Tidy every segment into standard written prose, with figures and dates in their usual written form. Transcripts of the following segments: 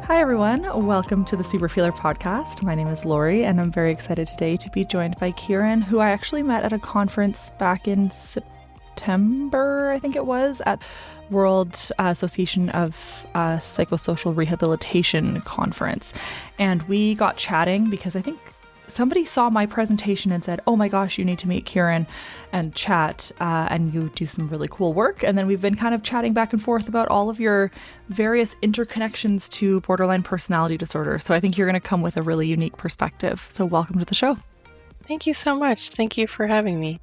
Hi, everyone. Welcome to the Super Feeler podcast. My name is Lori, and I'm very excited today to be joined by Ciaran, who I actually met at a conference back in September, I think it was, at World Association of Psychosocial Rehabilitation Conference. And we got chatting because I think somebody saw my presentation and said, oh my gosh, you need to meet Ciaran and chat, and you do some really cool work. And then we've been kind of chatting back and forth about all of your various interconnections to borderline personality disorder. So I think you're going to come with a really unique perspective. So welcome to the show. Thank you so much. Thank you for having me.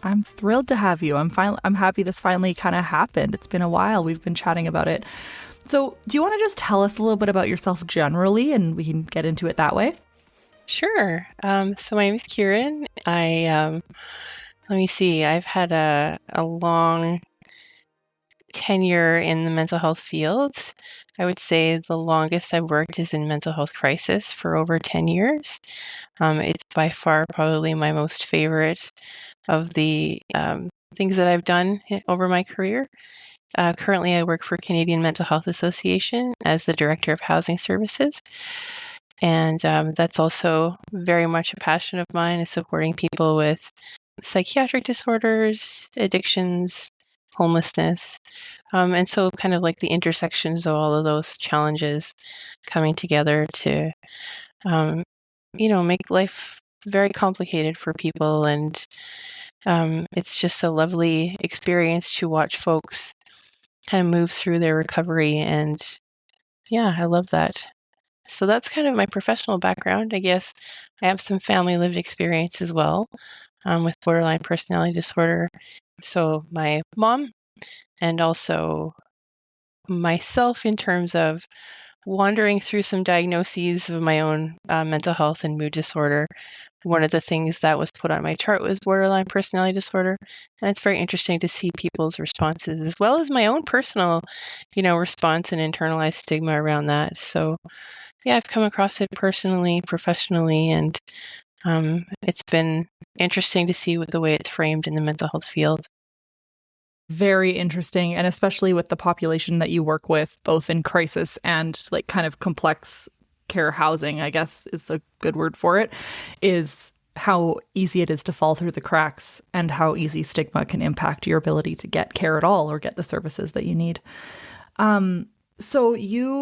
I'm thrilled to have you. I'm happy this finally kind of happened. It's been a while. We've been chatting about it. So do you want to just tell us a little bit about yourself generally, and we can get into it that way? Sure. So my name is Ciaran. Let me see. I've had a long tenure in the mental health field. I would say the longest I've worked is in mental health crisis for over 10 years. It's by far probably my most favorite of the things that I've done over my career. Currently, I work for Canadian Mental Health Association as the Director of Housing Services. And that's also very much a passion of mine, is supporting people with psychiatric disorders, addictions, homelessness. And so kind of like the intersections of all of those challenges coming together to, make life very complicated for people. And it's just a lovely experience to watch folks kind of move through their recovery. And yeah, I love that. So that's kind of my professional background. I guess I have some family lived experience as well with borderline personality disorder. So my mom and also myself, in terms of wandering through some diagnoses of my own mental health and mood disorder. One of the things that was put on my chart was borderline personality disorder. And it's very interesting to see people's responses, as well as my own personal, response and internalized stigma around that. So yeah, I've come across it personally, professionally, and it's been interesting to see the way it's framed in the mental health field. Very interesting, and especially with the population that you work with, both in crisis and like kind of complex care housing, I guess is a good word for it, is how easy it is to fall through the cracks and how easy stigma can impact your ability to get care at all or get the services that you need. So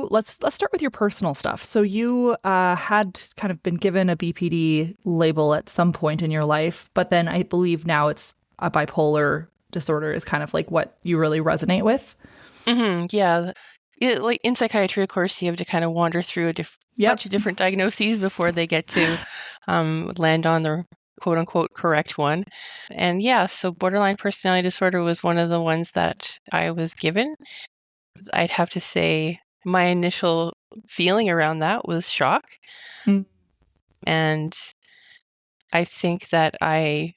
let's start with your personal stuff. So you had kind of been given a BPD label at some point in your life, but then I believe now it's a bipolar disorder is kind of like what you really resonate with. Mm-hmm, yeah. Like in psychiatry, of course, you have to kind of wander through bunch of different diagnoses before they get to land on the quote unquote correct one. And yeah, so borderline personality disorder was one of the ones that I was given. I'd have to say my initial feeling around that was shock. Mm. And I think that I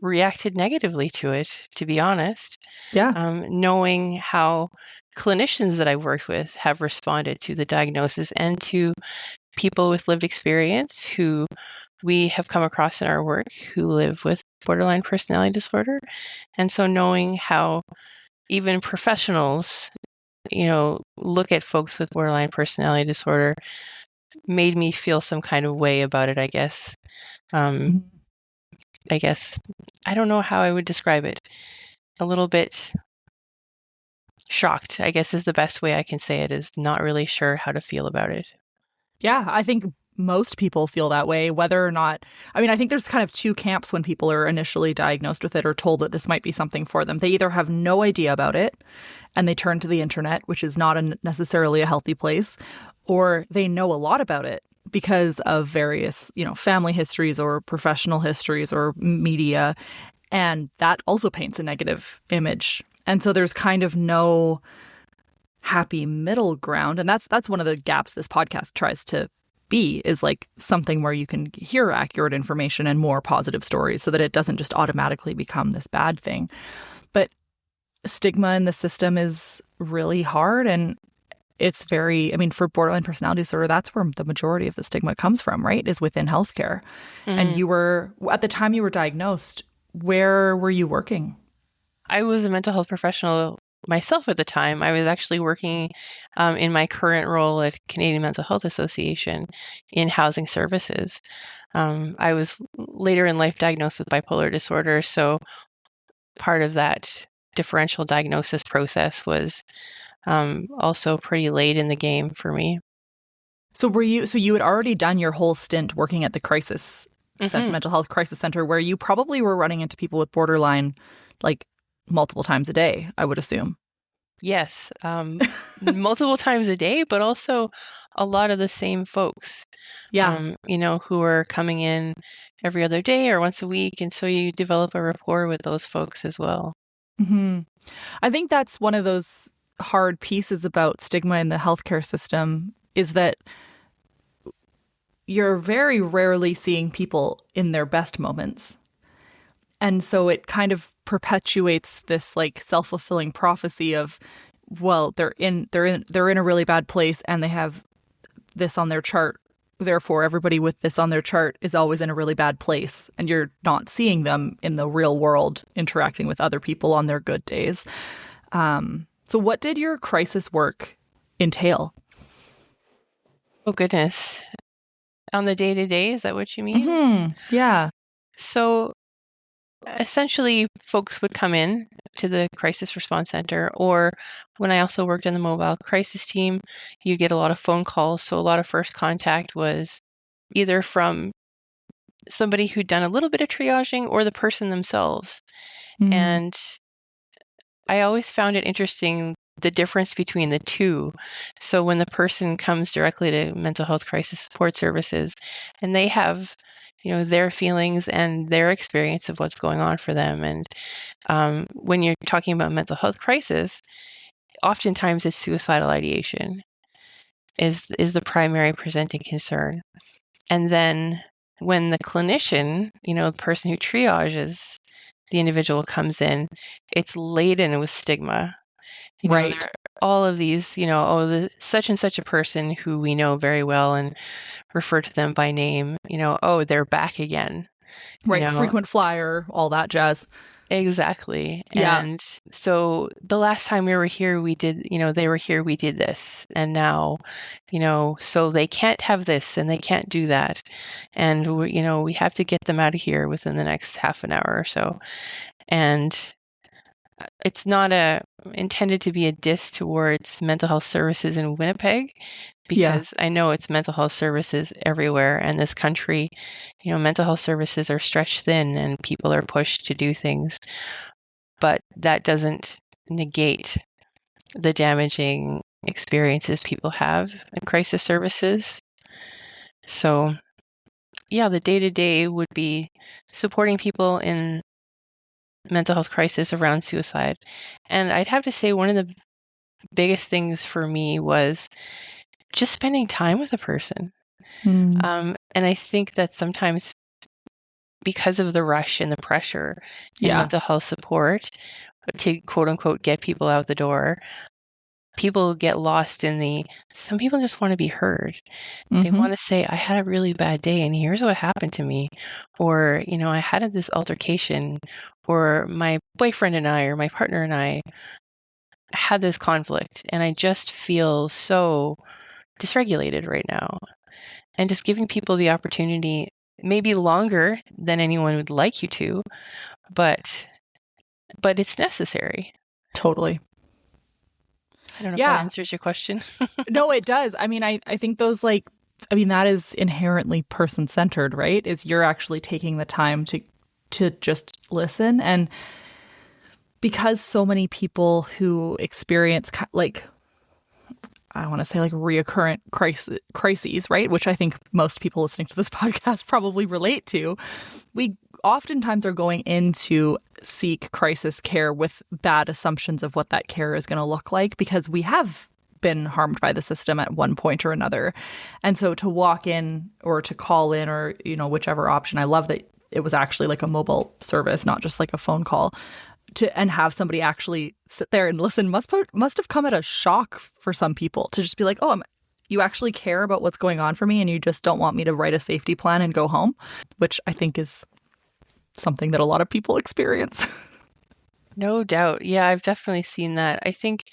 reacted negatively to it, to be honest. Yeah. Knowing how clinicians that I've worked with have responded to the diagnosis and to people with lived experience who we have come across in our work who live with borderline personality disorder. And so knowing how even professionals, look at folks with borderline personality disorder made me feel some kind of way about it, I guess. I don't know how I would describe it. A little bit shocked, I guess, is the best way I can say it, is not really sure how to feel about it. Yeah, I think most people feel that way, whether or not, I think there's kind of two camps when people are initially diagnosed with it or told that this might be something for them. They either have no idea about it and they turn to the internet, which is not necessarily a healthy place, or they know a lot about it because of various, family histories or professional histories or media. And that also paints a negative image. And so there's kind of no happy middle ground. And that's one of the gaps this podcast tries to be, is like something where you can hear accurate information and more positive stories so that it doesn't just automatically become this bad thing. But stigma in the system is really hard, and it's very, for borderline personality disorder, that's where the majority of the stigma comes from, right? Is within healthcare. Mm-hmm. And you were, at the time you were diagnosed, where were you working? I was a mental health professional myself at the time. I was actually working in my current role at Canadian Mental Health Association in housing services. I was later in life diagnosed with bipolar disorder, so part of that differential diagnosis process was also pretty late in the game for me. So you had already done your whole stint working at the Hmm. mental health crisis center, where you probably were running into people with borderline like multiple times a day, I would assume. Yes, multiple times a day, but also a lot of the same folks, Yeah. who are coming in every other day or once a week. And so you develop a rapport with those folks as well. hmm I think that's one of those hard pieces about stigma in the healthcare system is that you're very rarely seeing people in their best moments. And so it kind of perpetuates this like self-fulfilling prophecy of, well, they're in a really bad place and they have this on their chart. Therefore, everybody with this on their chart is always in a really bad place, and you're not seeing them in the real world interacting with other people on their good days. So, what did your crisis work entail? Oh, goodness. On the day to day, is that what you mean? Yeah. So essentially, folks would come in to the crisis response center, or when I also worked in the mobile crisis team, you get a lot of phone calls. So a lot of first contact was either from somebody who'd done a little bit of triaging or the person themselves. Mm. And I always found it interesting the difference between the two. So when the person comes directly to mental health crisis support services and they have, their feelings and their experience of what's going on for them. And when you're talking about mental health crisis, oftentimes it's suicidal ideation is the primary presenting concern. And then when the clinician, the person who triages the individual comes in, it's laden with stigma. There Right. are all of these, such and such a person who we know very well and refer to them by name, oh, they're back again, you Right. know, Frequent flyer, all that jazz. exactly. Yeah. And so the last time we were here, we did, they were here, we did this. And now, so they can't have this and they can't do that. And, we have to get them out of here within the next half an hour or so. And it's not intended to be a diss towards mental health services in Winnipeg, Yeah. because I know it's mental health services everywhere in this country. Mental health services are stretched thin and people are pushed to do things, but that doesn't negate the damaging experiences people have in crisis services. So, yeah, the day to day would be supporting people in mental health crisis around suicide. And I'd have to say one of the biggest things for me was just spending time with a person. Mm. And I think that sometimes because of the rush and the pressure in Yeah. mental health support to quote unquote get people out the door, people get lost in some people just want to be heard. They hmm want to say, I had a really bad day and here's what happened to me. Or, I had this altercation, or my boyfriend and I, or my partner and I had this conflict and I just feel so dysregulated right now. And just giving people the opportunity, maybe longer than anyone would like you to, but it's necessary. Totally. I don't know if that Yeah. answers your question. No, it does. I mean, I think that is inherently person centered, right? Is you're actually taking the time to just listen. And because so many people who experience like, I want to say like reoccurrent crises, right? Which I think most people listening to this podcast probably relate to. We oftentimes are going in to seek crisis care with bad assumptions of what that care is going to look like because we have been harmed by the system at one point or another. And so to walk in or to call in or, whichever option, I love that it was actually like a mobile service, not just like a phone call and have somebody actually sit there and listen must have come at a shock for some people to just be like, oh, you actually care about what's going on for me and you just don't want me to write a safety plan and go home, which I think is something that a lot of people experience. No doubt. Yeah, I've definitely seen that. I think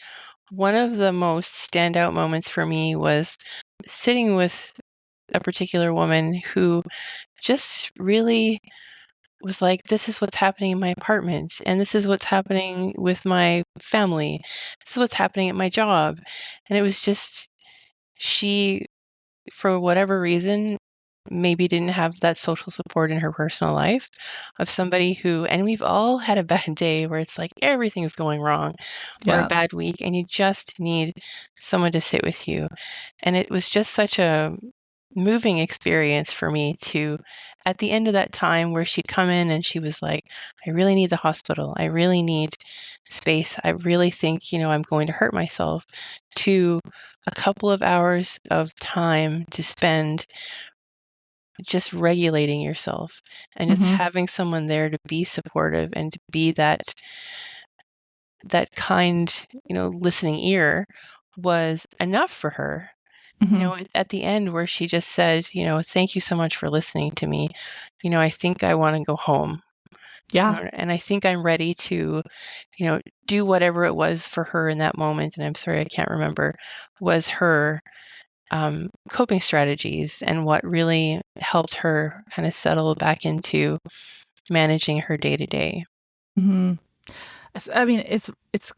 one of the most standout moments for me was sitting with a particular woman who just really was like, this is what's happening in my apartment, and this is what's happening with my family. This is what's happening at my job. And it was just, she, for whatever reason, maybe didn't have that social support in her personal life of somebody who, and we've all had a bad day where it's like everything is going wrong, or a Yeah. bad week, and you just need someone to sit with you. And it was just such a moving experience for me to, at the end of that time where she'd come in and she was like, I really need the hospital. I really need space. I really think, I'm going to hurt myself, to a couple of hours of time to spend just regulating yourself and just Mm-hmm. having someone there to be supportive and to be that kind, listening ear was enough for her. Mm-hmm. At the end where she just said, thank you so much for listening to me. I think I want to go home. Yeah. And I think I'm ready to, do whatever it was for her in that moment. And I'm sorry, I can't remember, was her coping strategies and what really helped her kind of settle back into managing her day to day. Mm-hmm. I mean, it's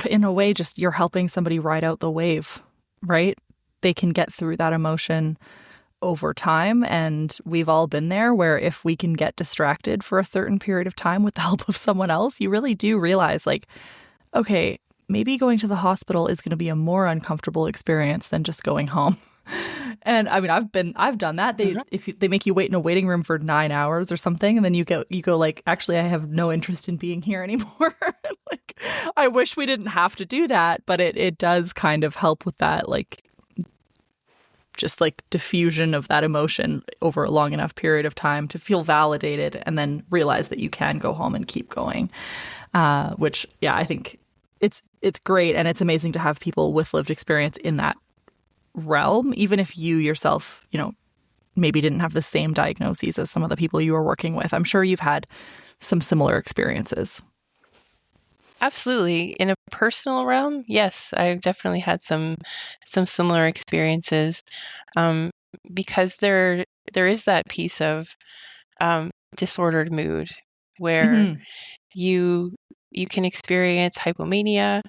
in a way just you're helping somebody ride out the wave, right? They can get through that emotion over time, and we've all been there where if we can get distracted for a certain period of time with the help of someone else, you really do realize like, okay, maybe going to the hospital is going to be a more uncomfortable experience than just going home. And I mean, I've done that. Mhm. They make you wait in a waiting room for 9 hours or something, and then you go like, actually, I have no interest in being here anymore. Like, I wish we didn't have to do that, but it does kind of help with that, like just like diffusion of that emotion over a long enough period of time to feel validated, and then realize that you can go home and keep going. Which, yeah, I think it's great, and it's amazing to have people with lived experience in that realm, even if you yourself, maybe didn't have the same diagnoses as some of the people you were working with. I'm sure you've had some similar experiences. Absolutely. In a personal realm, yes, I've definitely had some similar experiences, um, because there is that piece of disordered mood where Mm-hmm. you you can experience hypomania.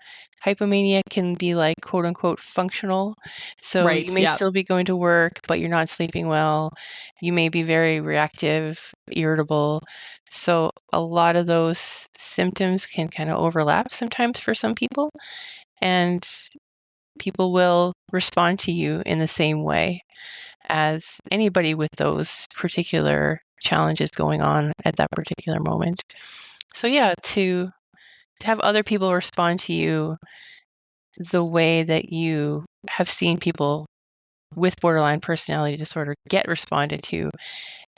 Hypomania can be like quote unquote functional. So you Right. may Yeah. still be going to work, but you're not sleeping well. You may be very reactive, irritable. So a lot of those symptoms can kind of overlap sometimes for some people, and people will respond to you in the same way as anybody with those particular challenges going on at that particular moment. So yeah, to have other people respond to you the way that you have seen people with borderline personality disorder get responded to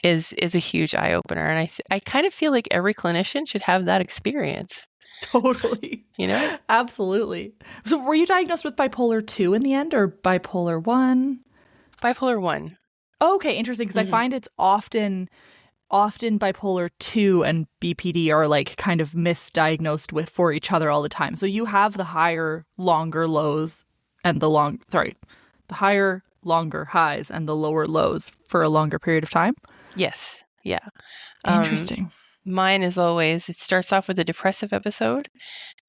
is a huge eye opener. And I kind of feel like every clinician should have that experience. Totally. You know, Absolutely. So were you diagnosed with bipolar 2 in the end, or bipolar 1? bipolar one. Okay, interesting, because I Hmm. find it's often bipolar 2 and BPD are like kind of misdiagnosed with for each other all the time. So you have the higher, longer lows and the higher, longer highs and the lower lows for a longer period of time. Yes, yeah. Um, Interesting. Mine is always, it starts off with a depressive episode,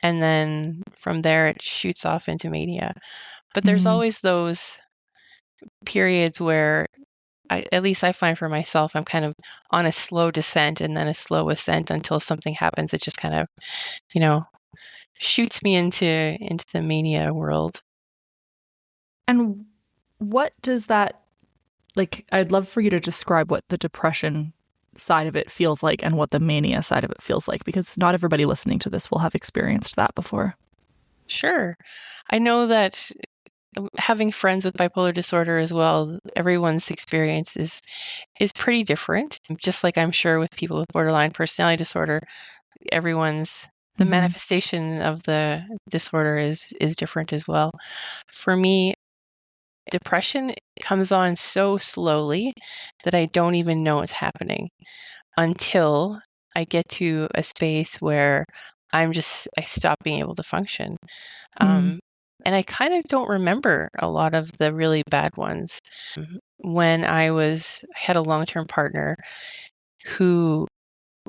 and then from there it shoots off into mania. But there's Mm, always those periods where at least I find for myself, I'm kind of on a slow descent and then a slow ascent until something happens that just kind of, you know, shoots me into the mania world. and what does that like? I'd love for you to describe what the depression side of it feels like and what the mania side of it feels like, because not everybody listening to this will have experienced that before. Sure. I know that having friends with bipolar disorder as well, everyone's experience is pretty different. Just like I'm sure with people with borderline personality disorder, everyone's the Mm-hmm. manifestation of the disorder is different as well. For me, depression comes on so slowly that I don't even know it's happening until I get to a space where I stopped being able to function. Mm. And I kind of don't remember a lot of the really bad ones. When I had a long-term partner who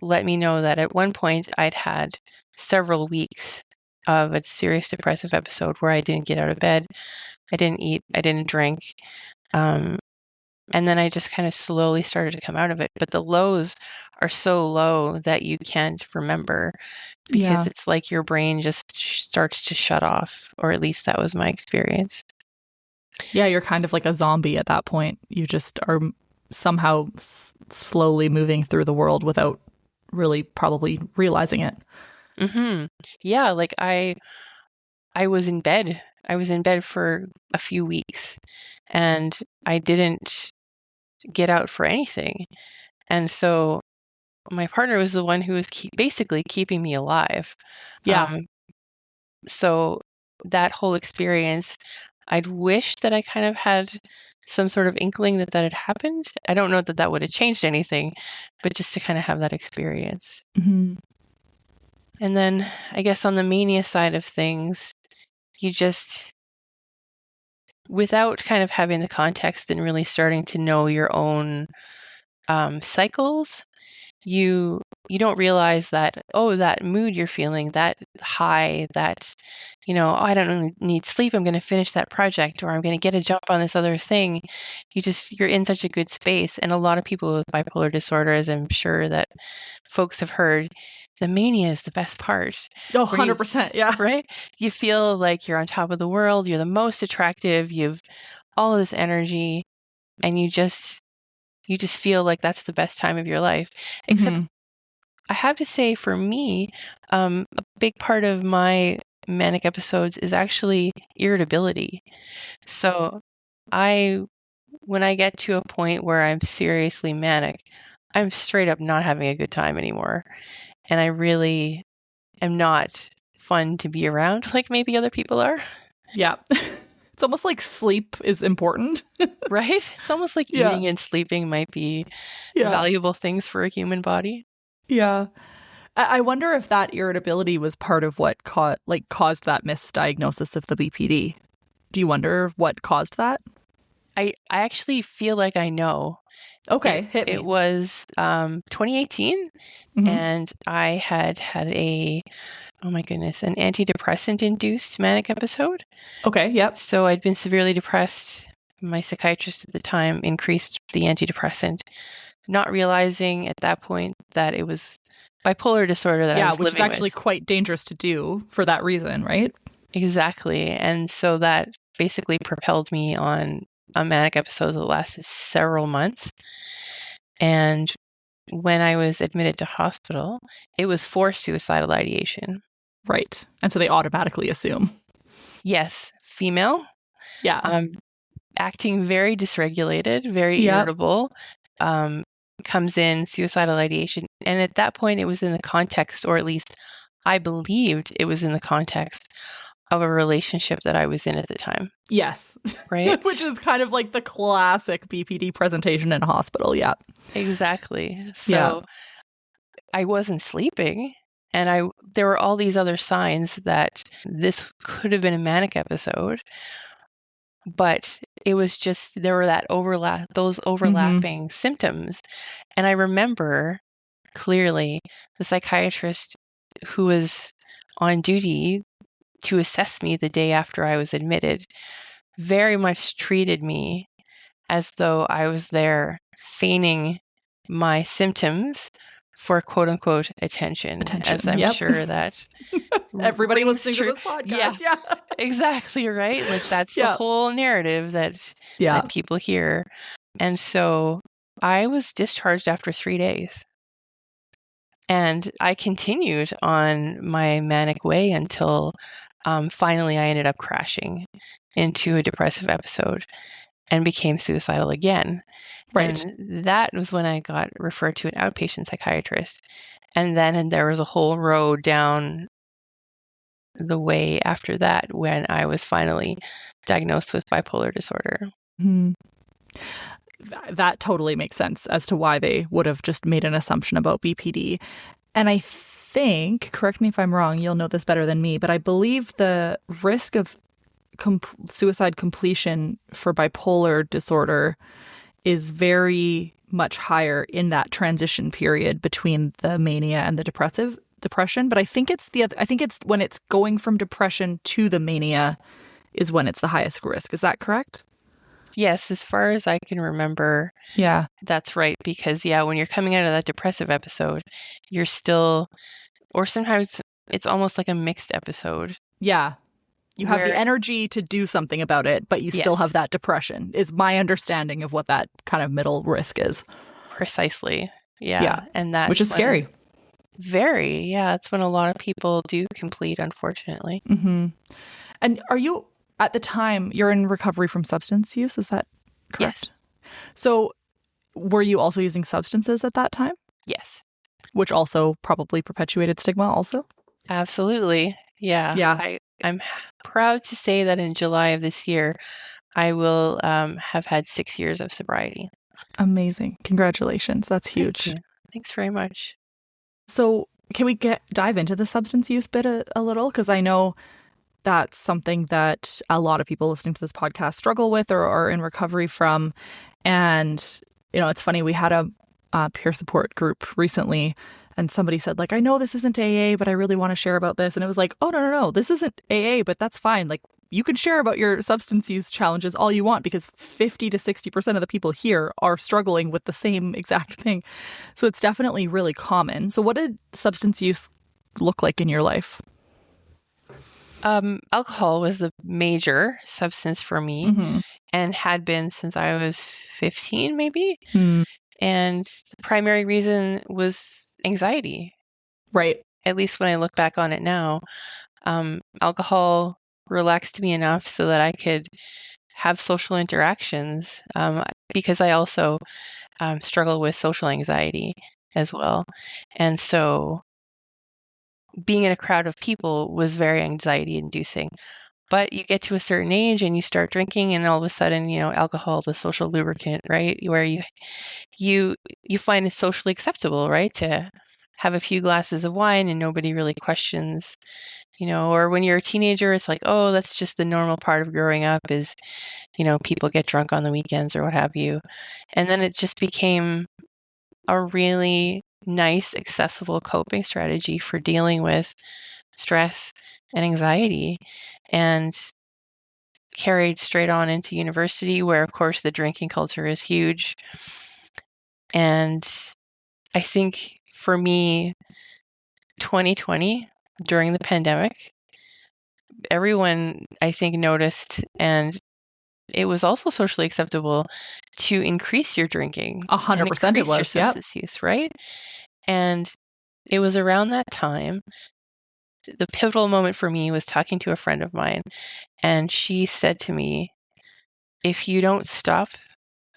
let me know that at one point I'd had several weeks of a serious depressive episode where I didn't get out of bed, I didn't eat, I didn't drink. Um, and then I just kind of slowly started to come out of it. But the lows are so low that you can't remember because Yeah. it's like your brain just starts to shut off, or at least that was my experience. Yeah, you're kind of like a zombie at that point. You just are somehow slowly moving through the world without really probably realizing it. Hmm. Yeah, like I was in bed. I was in bed for a few weeks and I didn't get out for anything. And so my partner was the one who was basically keeping me alive. Yeah. Um, so that whole experience, I'd wish that I kind of had some sort of inkling that that had happened. I don't know that that would have changed anything, but just to kind of have that experience. Mm-hmm. And then I guess on the mania side of things, you just, without kind of having the context and really starting to know your own cycles, you you don't realize that, oh, that mood you're feeling, that high, that, oh, I don't really need sleep, I'm going to finish that project, or I'm going to get a jump on this other thing. You're in such a good space. And a lot of people with bipolar disorder, as I'm sure that folks have heard, the mania is the best part, Oh, where you 100%. Yeah. right, you feel like you're on top of the world, you're the most attractive, you've all of this energy, and you just feel like that's the best time of your life. Except Mm-hmm. I have to say, for me, a big part of my manic episodes is actually irritability. So I, when I get to a point where I'm seriously manic, I'm straight up not having a good time anymore. And I really am not fun to be around like maybe other people are, Yeah. It's almost like sleep is important. right? It's almost like Yeah. eating and sleeping might be Yeah. valuable things for a human body. Yeah. I wonder if that irritability was part of what caused that misdiagnosis of the BPD. Do you wonder what caused that? I actually feel like I know. It Okay, hit it me. was 2018, Hmm. and I had oh my goodness, an antidepressant induced manic episode. Okay, yep. So I'd been severely depressed. My psychiatrist at the time increased the antidepressant, not realizing at that point that it was bipolar disorder that I Yeah, was which is living actually with. quite dangerous to do for that reason, right? Exactly. And so that basically propelled me on a manic episode that lasted several months. And when I was admitted to hospital, it was for suicidal ideation. Right. And so they automatically assume. Yes, female, Yeah. um, acting very dysregulated, very Yep. irritable, um, comes in suicidal ideation. And at that point, it was in the context, or at least I believed it was in the context of a relationship that I was in at the time, Yes. right? Which is kind of like the classic BPD presentation in a hospital. Yeah. Exactly. Yeah. So I wasn't sleeping, and there were all these other signs that this could have been a manic episode, but it was just there were those Hmm. overlapping symptoms. And I remember clearly the psychiatrist who was on duty to assess me the day after I was admitted very much treated me as though I was there feigning my symptoms for quote unquote attention, as Attention. I'm Yep. sure that Everybody rings listening to true. this Yeah, podcast. Yeah. exactly, right? Like that's the Yeah. whole narrative Yeah. that people hear. And so I was discharged after 3 days. And I continued on my manic way until finally I ended up crashing into a depressive episode and became suicidal again. Right. And that was when I got referred to an outpatient psychiatrist. And there was a whole road down the way after that when I was finally diagnosed with bipolar disorder. Hmm. That totally makes sense as to why they would have just made an assumption about BPD. And I think, correct me if I'm wrong, you'll know this better than me, but I believe the risk of suicide completion for bipolar disorder is very much higher in that transition period between the mania and the depression. But I think I think it's when it's going from depression to the mania is when it's the highest risk. Is that correct? Yes, as far as I can remember, Yeah. that's right. Because, yeah, when you're coming out of that depressive episode, you're still, or sometimes it's almost like a mixed episode Yeah. You have the where, energy to do something about it, but you still have yes, that depression, is my understanding of what that kind of middle risk is. precisely. Yeah. Yeah. And Which that's is when, scary. it's when a lot of people do complete, unfortunately. Hmm. And are you, at the time, you're in recovery from substance use? Is that Yes. correct? So were you also using substances at that time, Yes. which also probably perpetuated stigma also? Absolutely. Yeah. Yeah. I'm proud to say that in July of this year, I will have had 6 years of sobriety. Amazing. Congratulations. That's Thank huge. you. Thanks very much. So can we dive into the substance use bit a little? Because I know that's something that a lot of people listening to this podcast struggle with or are in recovery from. And, it's funny, we had a peer support group recently and somebody said, like, I know this isn't AA, but I really want to share about this. And it was like, oh, no, no, no, this isn't AA, but that's fine. Like, you can share about your substance use challenges all you want because 50 to 60% of the people here are struggling with the same exact thing. So it's definitely really common. So what did substance use look like in your life? Alcohol was the major substance for me Mm-hmm. and had been since I was 15, maybe. Mm, And the primary reason was anxiety, right. at least when I look back on it now. Alcohol relaxed me enough so that I could have social interactions because I also struggle with social anxiety as well. And so being in a crowd of people was very anxiety inducing. But you get to a certain age and you start drinking, and all of a sudden, alcohol, the social lubricant, right? Where you you find it socially acceptable, right, to have a few glasses of wine and nobody really questions, or when you're a teenager, it's like, oh, that's just the normal part of growing up is, people get drunk on the weekends or what have you. And then it just became a really nice, accessible coping strategy for dealing with stress and anxiety. And carried straight on into university, where, of course, the drinking culture is huge. And I think for me, 2020, during the pandemic, everyone, I think, noticed, and it was also socially acceptable to increase your drinking and 100% it increase your was. Yep. substance use, right? And it was around that time, the pivotal moment for me was talking to a friend of mine, and she said to me, if you don't stop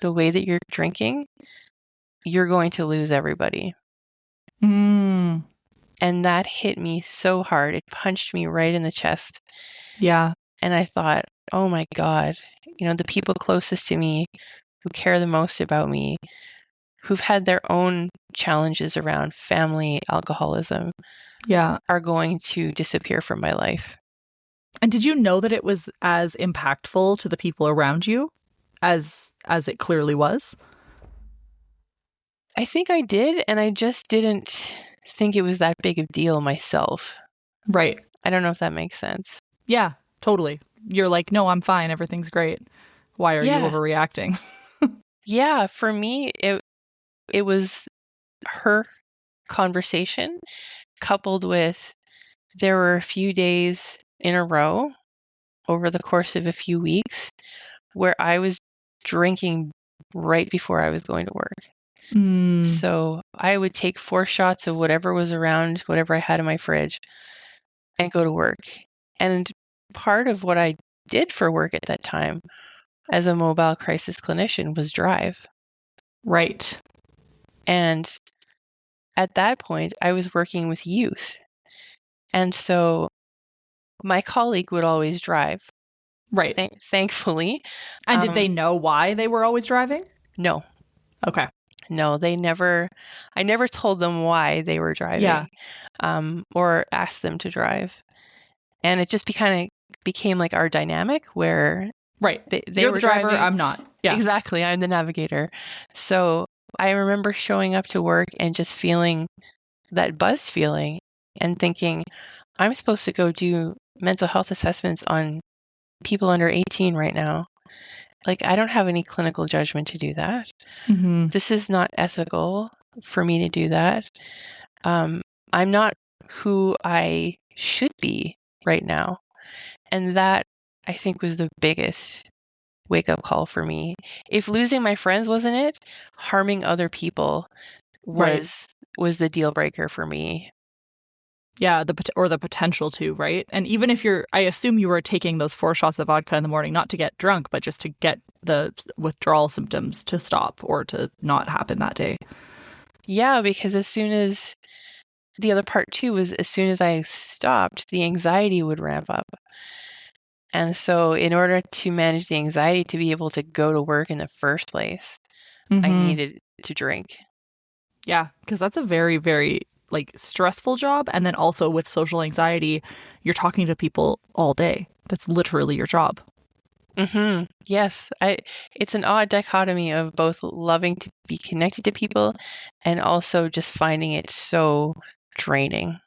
the way that you're drinking, you're going to lose everybody. Mm, And that hit me so hard. It punched me right in the chest. yeah. And I thought, oh my God, the people closest to me who care the most about me, who've had their own challenges around family alcoholism, Yeah. are going to disappear from my life. And did you know that it was as impactful to the people around you as it clearly was? I think I did, and I just didn't think it was that big of a deal myself. Right. I don't know if that makes sense. Yeah, totally. You're like, no, I'm fine. Everything's great. Why are you Yeah. overreacting? Yeah, for me, it was her conversation coupled with there were a few days in a row over the course of a few weeks where I was drinking right before I was going to work. Mm, So I would take 4 shots of whatever was around, whatever I had in my fridge, and go to work. And part of what I did for work at that time as a mobile crisis clinician was drive. right. And at that point, I was working with youth. And so my colleague would always drive, Right. thankfully. And did they know why they were always driving? No. Okay. No, I never told them why they were Yeah. driving, or asked them to drive. And it just kind of became like our dynamic where Right. they You're the were driver, driving. I'm not. Yeah. Exactly. I'm the navigator. So I remember showing up to work and just feeling that buzz feeling and thinking, I'm supposed to go do mental health assessments on people under 18 right now. Like, I don't have any clinical judgment to do that. Mm-hmm. This is not ethical for me to do that. I'm not who I should be right now. And that, I think, was the biggest wake up call for me. If losing my friends wasn't it, harming other people Right. was the deal breaker for me. Yeah, the potential to, right? And even if I assume you were taking those 4 shots of vodka in the morning, not to get drunk, but just to get the withdrawal symptoms to stop or to not happen that day. Yeah, because as soon as the other part too was as soon as I stopped, the anxiety would ramp up. And so in order to manage the anxiety to be able to go to work in the first place, I Mm-hmm. needed to drink. Yeah, because that's a very, very like stressful job. And then also with social anxiety, you're talking to people all day. That's literally your job. Yes, it's an odd dichotomy of both loving to be connected to people and also just finding it so draining.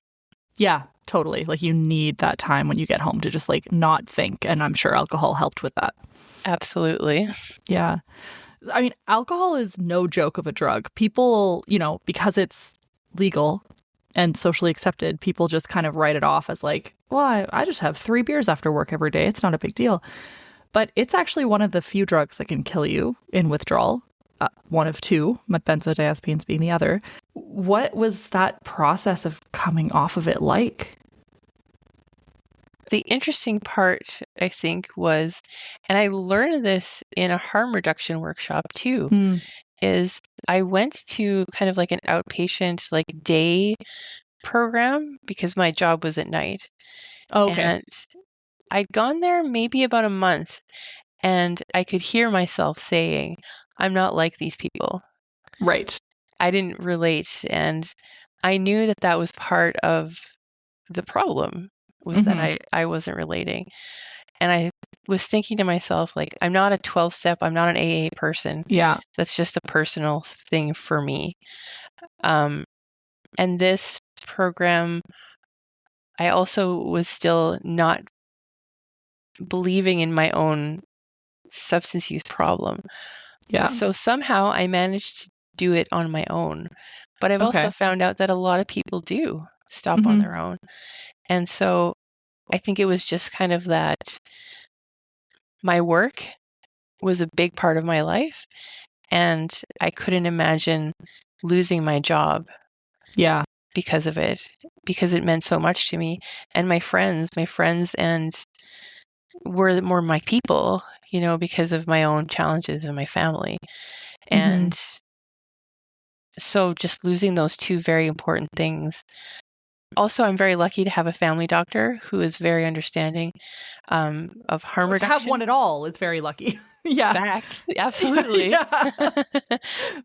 Yeah, totally. Like you need that time when you get home to just like not think. And I'm sure alcohol helped with that. Absolutely. Yeah. I mean, alcohol is no joke of a drug. People, because it's legal and socially accepted, people just kind of write it off as like, well, I just have 3 beers after work every day. It's not a big deal. But it's actually one of the few drugs that can kill you in withdrawal. One of two, benzodiazepines being the other. What was that process of coming off of it like? The interesting part, I think, was, and I learned this in a harm reduction workshop too, is I went to kind of like an outpatient, like day program because my job was at night. Oh, okay. And I'd gone there maybe about a month and I could hear myself saying, I'm not like these people. Right. I didn't relate. And I knew that that was part of the problem was that I wasn't relating. And I was thinking to myself, like, I'm not a 12 step, I'm not an AA person. Yeah. That's just a personal thing for me. And this program, I also was still not believing in my own substance use problem. Yeah. So somehow I managed to do it on my own. But I've also Okay. found out that a lot of people do stop on their own. And so I think it was just kind of that my work was a big part of my life, and I couldn't imagine losing my job Yeah. because of it, because it meant so much to me. And my friends and were more my people, because of my own challenges and my family. And so just losing those two very important things. Also, I'm very lucky to have a family doctor who is very understanding of harm To have reduction. one at all is very lucky. Yeah. Facts. Absolutely. Yeah.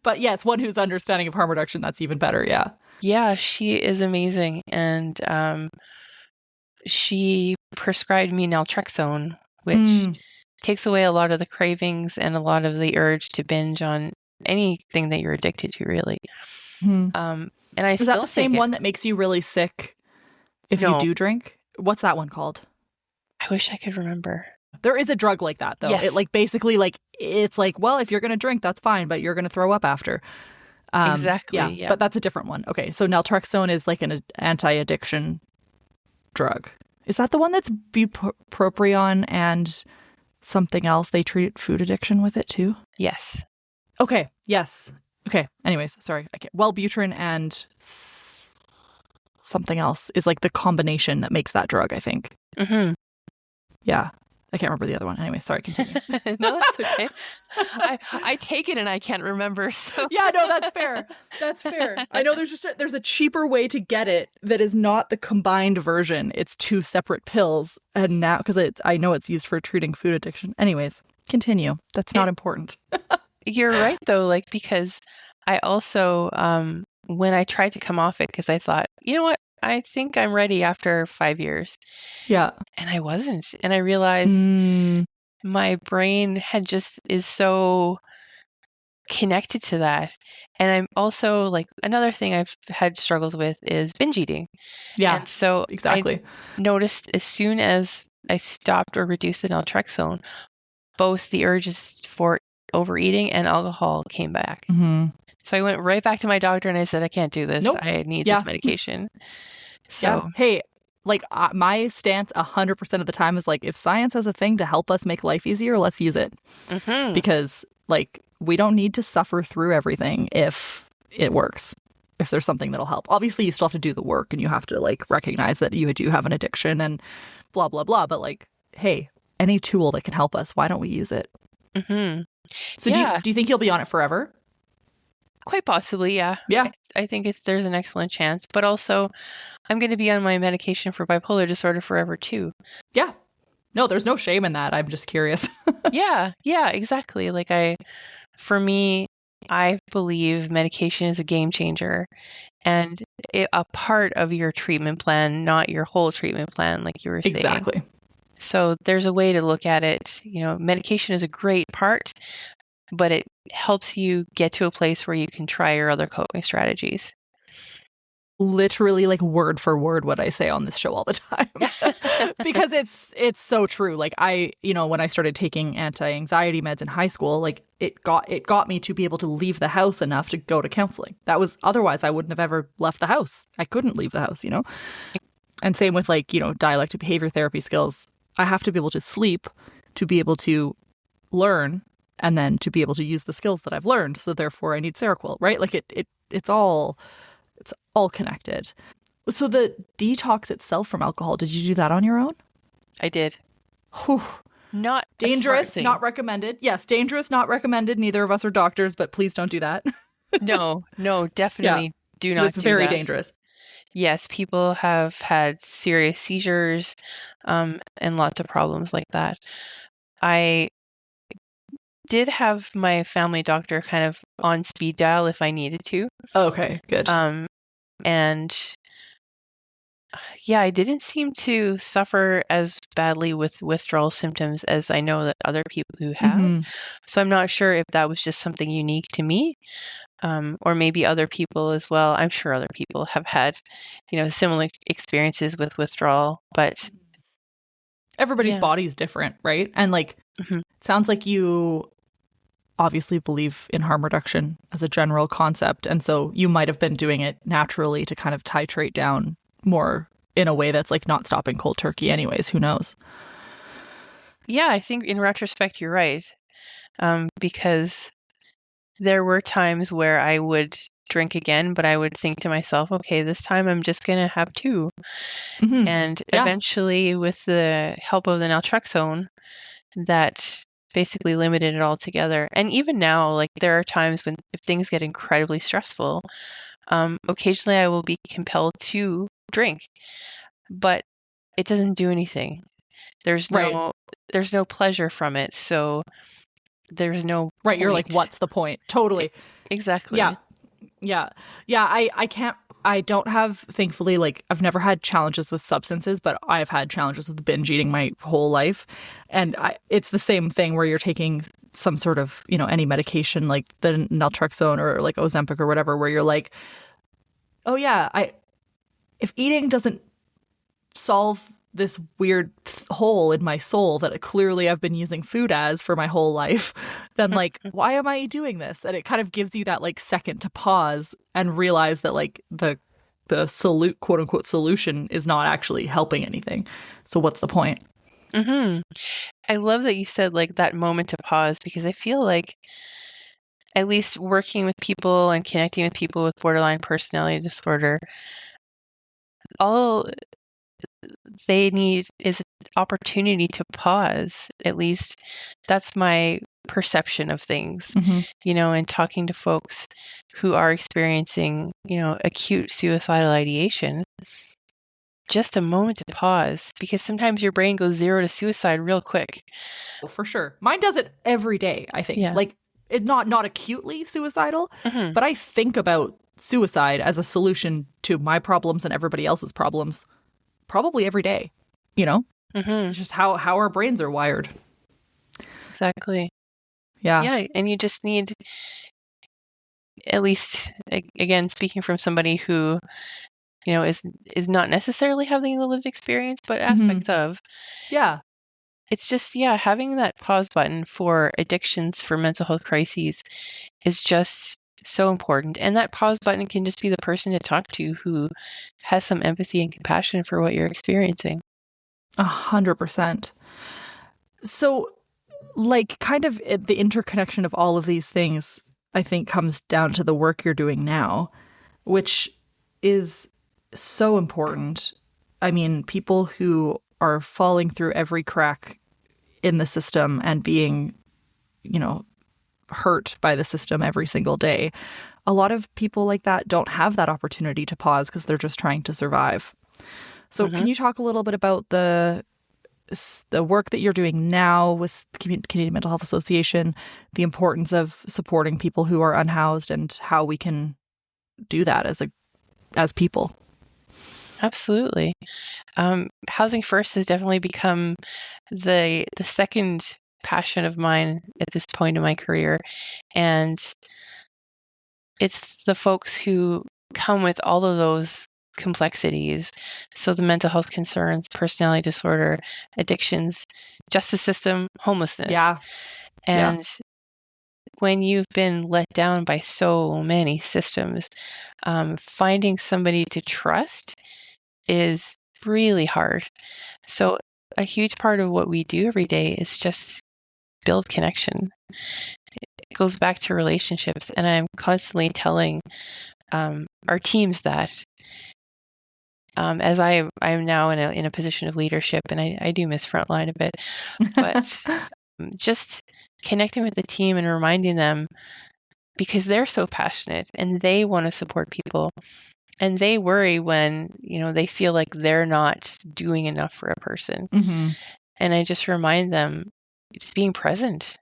But yes, one who's understanding of harm reduction, that's even better. Yeah. Yeah, she is amazing. And she prescribed me naltrexone, which takes away a lot of the cravings and a lot of the urge to binge on anything that you're addicted to, really. And I Is still that the same one that makes you really sick if you No. do drink? What's that one called? I wish I could remember. There is a drug like that, though. Yes. It like basically like it's like, well, if you're going to drink, that's fine, but you're going to throw up after. Exactly. Yeah, but that's a different one. Okay, so naltrexone is like an anti-addiction drug. Is that the one that's bupropion and something else? They treat food addiction with it too? Yes. Okay, yes. Okay, anyways, sorry. Wellbutrin and something else is like the combination that makes that drug, I think. Yeah. I can't remember the other one. Anyway, sorry, continue. No, that's okay. I take it and I can't remember. So yeah, no, that's fair. That's fair. I know there's a cheaper way to get it that is not the combined version. It's 2 separate pills, and now because I know it's used for treating food addiction. Anyways, continue. That's not important. You're right though, like because I also, when I tried to come off it, because I thought, you know what, I think I'm ready after 5 years. Yeah. And I wasn't. And I realized Mm, my brain is so connected to that. And I'm also like, another thing I've had struggles with is binge eating. yeah, And so I exactly. noticed as soon as I stopped or reduced the naltrexone, both the urges for overeating and alcohol came back. Hmm. So I went right back to my doctor and I said, I can't do this. Nope. I need this Yeah. medication. Yeah. So, Hey, like my stance 100% of the time is like, if science has a thing to help us make life easier, let's use it. mhm. Because like we don't need to suffer through everything if it works. If there's something that'll help. Obviously, you still have to do the work and you have to like recognize that you do have an addiction and blah blah blah. But like, hey, any tool that can help us, why don't we use it? Mhm. So Yeah, do you think you'll be on it forever? quite possibly. Yeah. Yeah. I think there's an excellent chance, but also I'm going to be on my medication for bipolar disorder forever too. Yeah. No, there's no shame in that. I'm just curious. Yeah. Yeah, exactly. For me, I believe medication is a game changer and a part of your treatment plan, not your whole treatment plan, like you were saying. Exactly. So there's a way to look at it. You know, medication is a great part, but it helps you get to a place where you can try your other coping strategies. Literally like word for word what I say on this show all the time because it's so true. Like when I started taking anti-anxiety meds in high school, like it got me to be able to leave the house enough to go to counseling. That was otherwise I wouldn't have ever left the house. I couldn't leave the house. And same with like, dialectic behavior therapy skills. I have to be able to sleep to be able to learn and then to be able to use the skills that I've learned. So therefore I need Seroquel, right? Like it's all connected. So the detox itself from alcohol, did you do that on your own? I did. Whew. Not a smart Dangerous, thing. not recommended. Yes, dangerous, not recommended. Neither of us are doctors, but please don't do that. No, no, Yeah, definitely do because not it's do very that. dangerous. Yes, people have had serious seizures, and lots of problems like that. I did have my family doctor kind of on speed dial if I needed to. Okay, good. Um, and yeah, I didn't seem to suffer as badly with withdrawal symptoms as I know that other people who have. Hmm. So I'm not sure if that was just something unique to me, or maybe other people as well. I'm sure other people have had, similar experiences with withdrawal, but Everybody's yeah. body is different, right? And like, Mhm. it sounds like you obviously believe in harm reduction as a general concept. And so you might have been doing it naturally to kind of titrate down more in a way that's like not stopping cold turkey, anyways. Who knows? Yeah, I think in retrospect, you're right. Because there were times where I would drink again, but I would think to myself, okay, this time I'm just going to have two. Hmm. And Yeah. eventually, with the help of the naltrexone, that basically limited it altogether. And even now, like there are times when if things get incredibly stressful, occasionally I will be compelled to drink, but it doesn't do anything. There's Right. no there's no pleasure from it, so there's no Right. You're like, point. what's the point? Totally. Yeah. Exactly. Yeah. Yeah. I can't, I don't have, thankfully, like, I've never had challenges with substances, but I've had challenges with binge eating my whole life. And it's the same thing where you're taking some sort of, any medication like the naltrexone or like Ozempic or whatever, where you're like, oh, yeah, if eating doesn't solve this weird hole in my soul that clearly I've been using food as for my whole life, then like, why am I doing this? And it kind of gives you that like second to pause and realize that like the quote unquote solution is not actually helping anything. So what's the point? Hmm. I love that you said like that moment to pause because I feel like at least working with people and connecting with people with borderline personality disorder, all they need is an opportunity to pause. At least that's my perception of things, Mm-hmm. and talking to folks who are experiencing, acute suicidal ideation. Just a moment to pause because sometimes your brain goes zero to suicide real quick. For sure. Mine does it every day, I think. Yeah. Like not acutely suicidal, Hmm. but I think about suicide as a solution to my problems and everybody else's problems probably every day. You know, Hmm. it's just how our brains are wired. Exactly. Yeah. Yeah, and you just need, at least, again, speaking from somebody who, is not necessarily having the lived experience, but Hmm. aspects of. Yeah. It's just, yeah, having that pause button for addictions, for mental health crises is just so important. And that pause button can just be the person to talk to who has some empathy and compassion for what you're experiencing. 100%. So, like, kind of the interconnection of all of these things, I think, comes down to the work you're doing now, which is so important. I mean, people who are falling through every crack in the system and being, you know, hurt by the system every single day. A lot of people like that don't have that opportunity to pause because they're just trying to survive. So, Hmm. can you talk a little bit about the work that you're doing now with the Canadian Mental Health Association, the importance of supporting people who are unhoused, and how we can do that as people? Absolutely. Housing first has definitely become the second passion of mine at this point in my career. And it's the folks who come with all of those complexities. So the mental health concerns, personality disorder, addictions, justice system, homelessness. Yeah, yeah, And when you've been let down by so many systems, finding somebody to trust is really hard. So a huge part of what we do every day is just build connection. It goes back to relationships. And I'm constantly telling our teams that, as I'm now in a position of leadership, and I do miss frontline a bit, but just connecting with the team and reminding them, because they're so passionate and they want to support people, and they worry when they feel like they're not doing enough for a person. hmm, And I just remind them, just being present,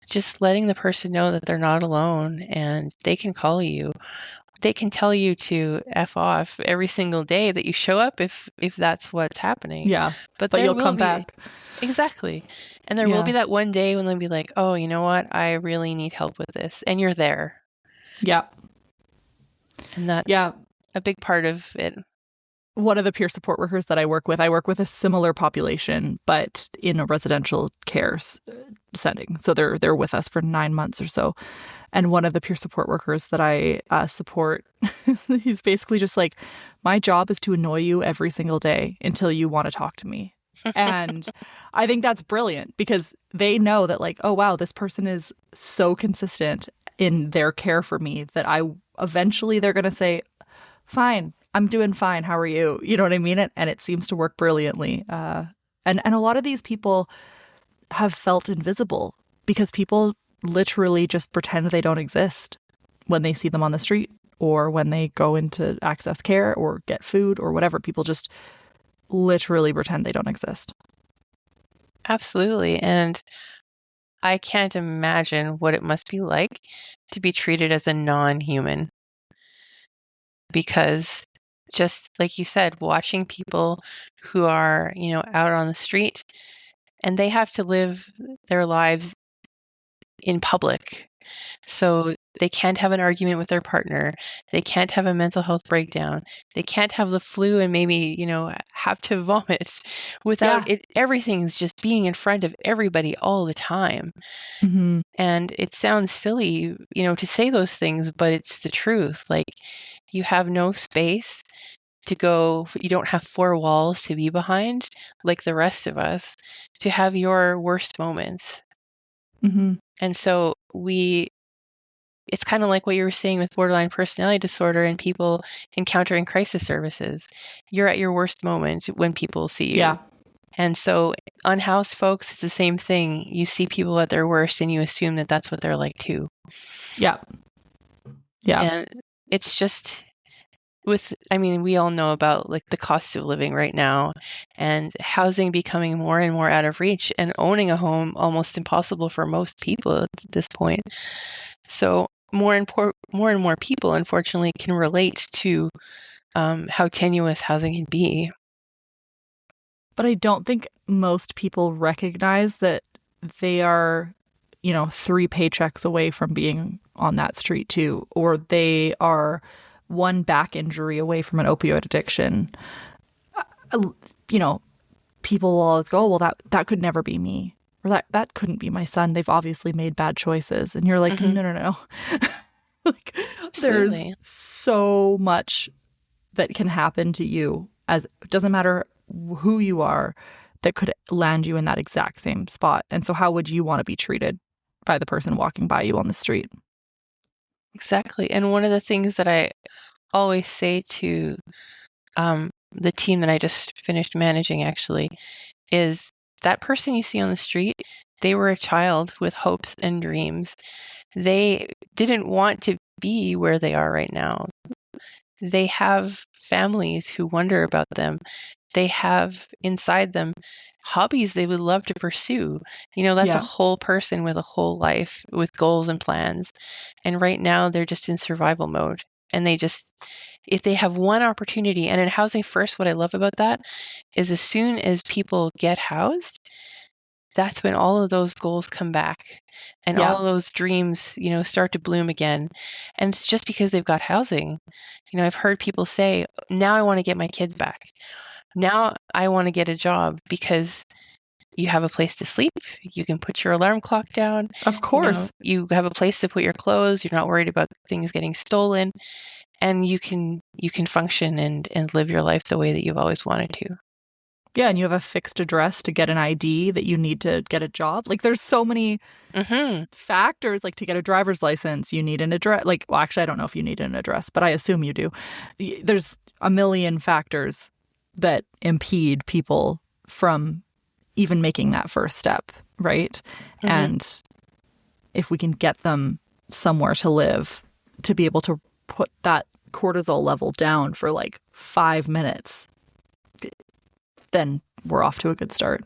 just letting the person know that they're not alone and they can call you. They can tell you to F off every single day that you show up if that's what's happening. yeah. But But there you'll will come be, back. exactly. And there will be Yeah, that one day when they'll be like, oh, you know what? I really need help with this. And you're there. yeah, And that's yeah. a big part of it. One of the peer support workers that I work with a similar population, but in a residential care setting. So they're with us for 9 months or so. And one of the peer support workers that I support, he's basically just like, my job is to annoy you every single day until you want to talk to me. And I think that's brilliant because they know that, like, oh, wow, this person is so consistent in their care for me that I eventually they're going to say, fine, I'm doing fine. How are you? You know what I mean? And it seems to work brilliantly. And a lot of these people have felt invisible because people literally just pretend they don't exist when they see them on the street or when they go into access care or get food or whatever. People just literally pretend they don't exist. Absolutely. And I can't imagine what it must be like to be treated as a non-human, because just like you said, watching people who are, out on the street, and they have to live their lives in public. So they can't have an argument with their partner. They can't have a mental health breakdown. They can't have the flu and maybe, have to vomit without Yeah. it. Everything's just being in front of everybody all the time. Mm-hmm. And it sounds silly, to say those things, but it's the truth. Like, you have no space to go, you don't have four walls to be behind like the rest of us to have your worst moments. Mm-hmm. And so it's kind of like what you were saying with borderline personality disorder and people encountering crisis services. You're at your worst moment when people see you. Yeah. And so unhoused folks, it's the same thing. You see people at their worst and you assume that that's what they're like too. Yeah. Yeah. And it's just, I mean, we all know about like the cost of living right now and housing becoming more and more out of reach and owning a home almost impossible for most people at this point. So more and more people, unfortunately, can relate to how tenuous housing can be. But I don't think most people recognize that they are, 3 paychecks away from being on that street too, or they are one back injury away from an opioid addiction. You know, people will always go, oh, well, that could never be me, or that couldn't be my son. They've obviously made bad choices, and you're like, Hmm. no, no, no. Like, there's Absolutely. so much that can happen to you, as it doesn't matter who you are, that could land you in that exact same spot. And so how would you want to be treated by the person walking by you on the street? Exactly. And one of the things that I always say to the team that I just finished managing actually is that person you see on the street, they were a child with hopes and dreams. They didn't want to be where they are right now. They have families who wonder about them. They have inside them hobbies they would love to pursue. That's a Yeah, whole person with a whole life with goals and plans. And right now they're just in survival mode. And if they have one opportunity, and in Housing First, what I love about that is as soon as people get housed, that's when all of those goals come back and all yeah, of those dreams, start to bloom again. And it's just because they've got housing. I've heard people say, now I want to get my kids back. Now I want to get a job because you have a place to sleep. You can put your alarm clock down. of course. You have a place to put your clothes. You're not worried about things getting stolen, and you can function and live your life the way that you've always wanted to. Yeah, and you have a fixed address to get an ID that you need to get a job. Like, there's so many Hmm. factors. Like, to get a driver's license, you need an address. Like, well, actually, I don't know if you need an address, but I assume you do. There's a million factors that impede people from even making that first step, right? Hmm. And if we can get them somewhere to live, to be able to put that cortisol level down for like 5 minutes, then we're off to a good start.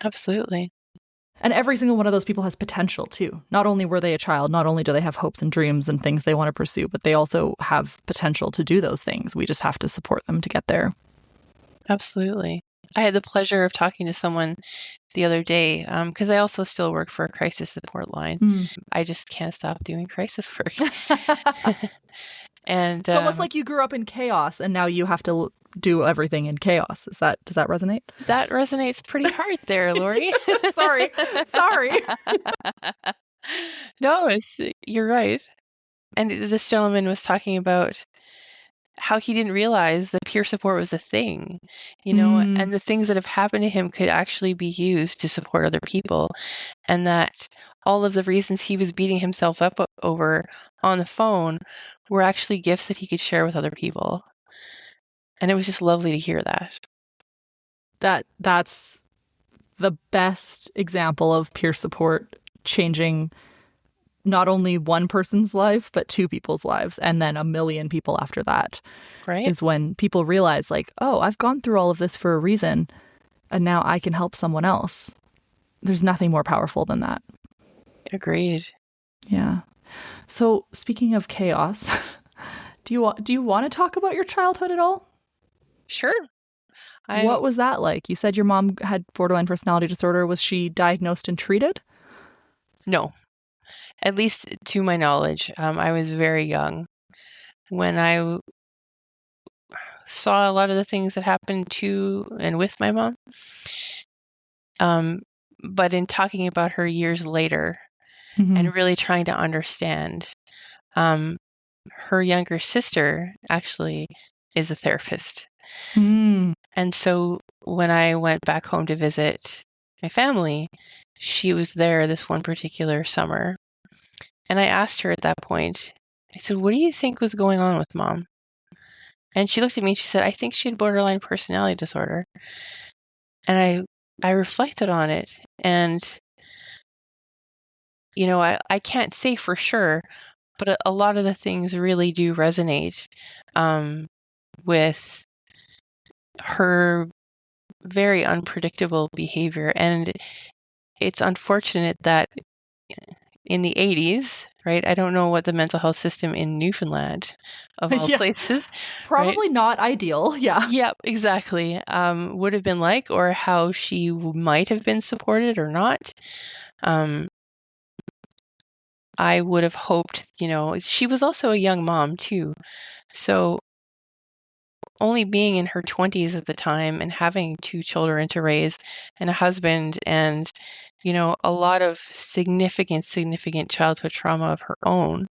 Absolutely. And every single one of those people has potential too. Not only were they a child, not only do they have hopes and dreams and things they want to pursue, but they also have potential to do those things. We just have to support them to get there. Absolutely. I had the pleasure of talking to someone the other day because I also still work for a crisis support line. Mm. I just can't stop doing crisis work. It's And almost like you grew up in chaos and now you have to do everything in chaos. Does that resonate? that resonates pretty hard there, Lori. Sorry. Sorry. No, you're right. And this gentleman was talking about how he didn't realize that peer support was a thing, Mm, and the things that have happened to him could actually be used to support other people, and that all of the reasons he was beating himself up over on the phone were actually gifts that he could share with other people. And it was just lovely to hear that. that's the best example of peer support changing not only one person's life, but two people's lives, and then a million people after that, Right? is when people realize, like, oh, I've gone through all of this for a reason, and now I can help someone else. There's nothing more powerful than that. Agreed. Yeah. So speaking of chaos, do you want to talk about your childhood at all? Sure. What I'm was that like? You said your mom had borderline personality disorder. Was she diagnosed and treated? No, at least to my knowledge, I was very young when I saw a lot of the things that happened to and with my mom. Um, but in talking about her years later Mm-hmm. and really trying to understand, um, her younger sister actually is a therapist. Mm. And so when I went back home to visit my family, she was there this one particular summer. And I asked her at that point, I said, "What do you think was going on with mom?" And she looked at me and she said, "I think she had borderline personality disorder." And I reflected on it. And, I can't say for sure, But a lot of the things really do resonate with her very unpredictable behavior. And it's unfortunate that in the 80s, right? I don't know what the mental health system in Newfoundland, of all Yeah, places, right? probably not ideal. Yeah. Yep, exactly. Would have been like, or how she might have been supported or not. Um, I would have hoped, she was also a young mom too. So only being in her 20s at the time and having two children to raise and a husband and, a lot of significant childhood trauma of her own.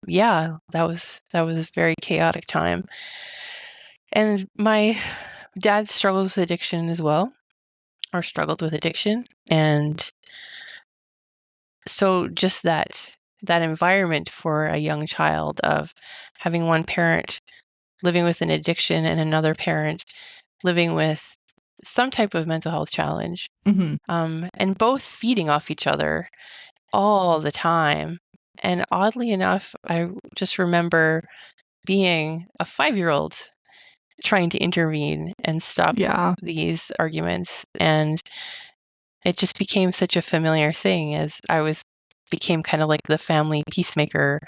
Yeah, that was a very chaotic time. And my dad struggled with addiction as well, or struggled with addiction. And so just that environment for a young child of having one parent living with an addiction and another parent living with some type of mental health challenge, Hmm. and both feeding off each other all the time. And oddly enough, I just remember being a 5-year-old trying to intervene and stop Yeah. these arguments. And it just became such a familiar thing as became kind of like the family peacemaker,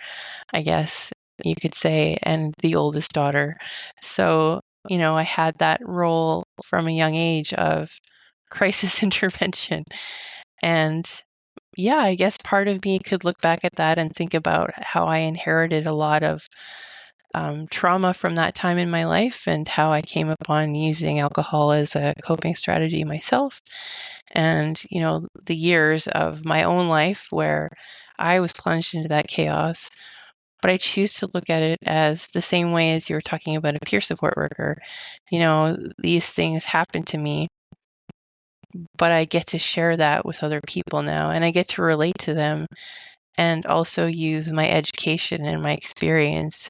I guess you could say, and the oldest daughter. So, I had that role from a young age of crisis intervention. And yeah, I guess part of me could look back at that and think about how I inherited a lot of trauma from that time in my life and how I came upon using alcohol as a coping strategy myself. And, the years of my own life where I was plunged into that chaos. But I choose to look at it as the same way as you were talking about a peer support worker. These things happen to me, but I get to share that with other people now and I get to relate to them and also use my education and my experience